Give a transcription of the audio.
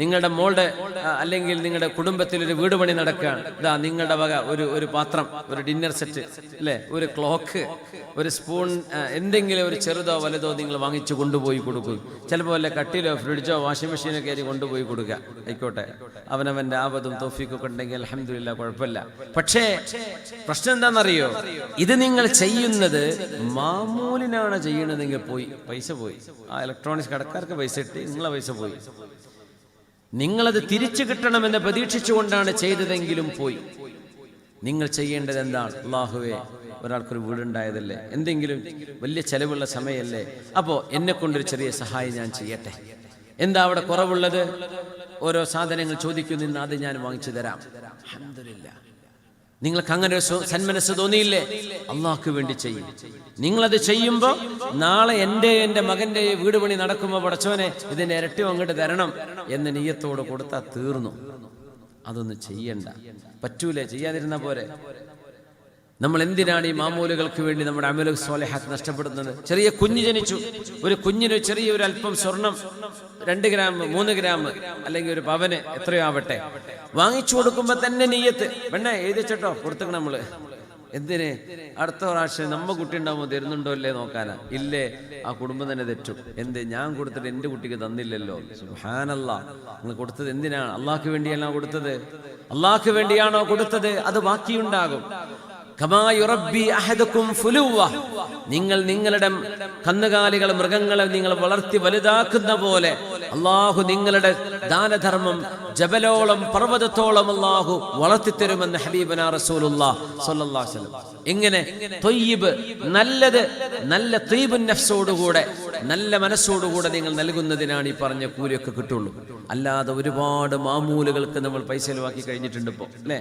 നിങ്ങളുടെ മോളുടെ അല്ലെങ്കിൽ നിങ്ങളുടെ കുടുംബത്തിൽ ഒരു വീട് പണി നടക്കുകയാണ്, ഇതാ നിങ്ങളുടെ വക ഒരു പാത്രം, ഒരു ഡിന്നർ സെറ്റ് അല്ലേ, ഒരു ക്ലോക്ക്, ഒരു സ്പൂൺ, എന്തെങ്കിലും ഒരു ചെറുതോ വലുതോ നിങ്ങൾ വാങ്ങിച്ചു കൊണ്ടുപോയി കൊടുക്കും. ചിലപ്പോൾ വല്ല കട്ടിലോ ഫ്രിഡ്ജോ വാഷിംഗ് മെഷീനോ കയറി കൊണ്ടുപോയി കൊടുക്കുക. ആയിക്കോട്ടെ, അവനവന്റെ ആപത്തും തോഫീക്കൊക്കെ ഉണ്ടെങ്കിൽ അൽഹംദുലില്ലാ, കുഴപ്പമില്ല. പക്ഷേ പ്രശ്നം എന്താണെന്നറിയോ? ഇത് നിങ്ങൾ ചെയ്യുന്നത് മാമൂലിനാണ് ചെയ്യണതെങ്കിൽ പൈസ പോയി. ആ ഇലക്ട്രോണിക്സ് കടക്കാർക്ക് പൈസ ഇട്ട് നിങ്ങളെ പൈസ പോയി. നിങ്ങളത് തിരിച്ചു കിട്ടണമെന്ന് പ്രതീക്ഷിച്ചുകൊണ്ടാണ് ചെയ്തതെങ്കിലും പോയി. നിങ്ങൾ ചെയ്യേണ്ടത് എന്താണ്? അല്ലാഹുവേ, ഒരാൾക്കൊരു വീടുണ്ടായതല്ലേ, എന്തെങ്കിലും വലിയ ചെലവുള്ള സമയമല്ലേ, അപ്പോൾ എന്നെ കൊണ്ടൊരു ചെറിയ സഹായം ഞാൻ ചെയ്യട്ടെ. എന്താ അവിടെ കുറവുള്ളത്? ഓരോ സാധനങ്ങൾ ചോദിക്കുന്നു, അത് ഞാൻ വാങ്ങിച്ചു തരാം. അൽഹംദുലില്ലാ. നിങ്ങൾക്ക് അങ്ങനെ ഒരു സന്മനസ് തോന്നിയില്ലേ? അള്ളാഹ്ക്ക് വേണ്ടി ചെയ്യും. നിങ്ങളത് ചെയ്യുമ്പോൾ നാളെ എൻ്റെ മകൻ്റെ വീട് പണി നടക്കുമ്പോൾ പടച്ചോനെ ഇതിന്റെ ഇരട്ടി അങ്ങോട്ട് തരണം എന്ന് നിയ്യത്തോട് കൊടുത്താൽ തീർന്നു. അതൊന്നും ചെയ്യണ്ട. പറ്റൂലേ? ചെയ്യാതിരുന്ന പോരെ. നമ്മൾ എന്തിനാണ് ഈ മാമൂലുകൾക്ക് വേണ്ടി നമ്മുടെ അമലു സ്വാലിഹാത്ത് നഷ്ടപ്പെടുന്നത്? ചെറിയ കുഞ്ഞ് ജനിച്ചു, ഒരു കുഞ്ഞിന് ചെറിയൊരു അല്പം സ്വർണം, 2 ഗ്രാം 3 ഗ്രാം അല്ലെങ്കിൽ ഒരു പവന് എത്രയോ ആവട്ടെ, വാങ്ങിച്ചു കൊടുക്കുമ്പോ തന്നെ നിയ്യത്ത് പെണ്ണെ എഴുതിച്ചോ കൊടുത്തേക്കണം. നമ്മള് എന്തിന്? അടുത്ത പ്രാവശ്യം നമ്മ കുട്ടി ഉണ്ടാവുമ്പോൾ തരുന്നുണ്ടോ അല്ലേ നോക്കാനാ. ഇല്ലേ, ആ കുടുംബം തന്നെ തെറ്റും. എന്ത്? ഞാൻ കൊടുത്തിട്ട് എൻ്റെ കുട്ടിക്ക് തന്നില്ലല്ലോ. സുബ്ഹാനല്ലാഹ്. നിങ്ങൾ കൊടുത്തത് എന്തിനാണ്? അള്ളാഹ്ക്ക് വേണ്ടിയാണോ കൊടുത്തത്? അള്ളാഹ്ക്ക് വേണ്ടിയാണോ കൊടുത്തത്? അത് ബാക്കിയുണ്ടാകും. നിങ്ങൾ നിങ്ങളുടെ കന്നുകാലികൾ, മൃഗങ്ങളെ നിങ്ങൾ വളർത്തി വലുതാക്കുന്ന പോലെ അള്ളാഹു നിങ്ങളുടെ ദാനധർമ്മം ജബലോളം, പർവ്വതത്തോളം അള്ളാഹു വളർത്തിത്തരുമെന്ന് ഹബീബനാ റസൂലുള്ളാഹി സ്വല്ലല്ലാഹു അലൈഹി വസല്ലം. എങ്ങനെ? ത്വയ്യിബ്, നല്ലത്, നല്ല ത്വയ്യിബുൻ നഫ്സോടുകൂടെ, നല്ല മനസ്സോടുകൂടെ നിങ്ങൾ നൽകുന്നതിനാണ് ഈ പറഞ്ഞ കൂലിയൊക്കെ കിട്ടുള്ളൂ. അല്ലാതെ ഒരുപാട് മാമൂലുകൾക്ക് നമ്മൾ പൈസ ചെലവാക്കി കഴിഞ്ഞിട്ടുണ്ട് ഇപ്പോൾ, അല്ലേ?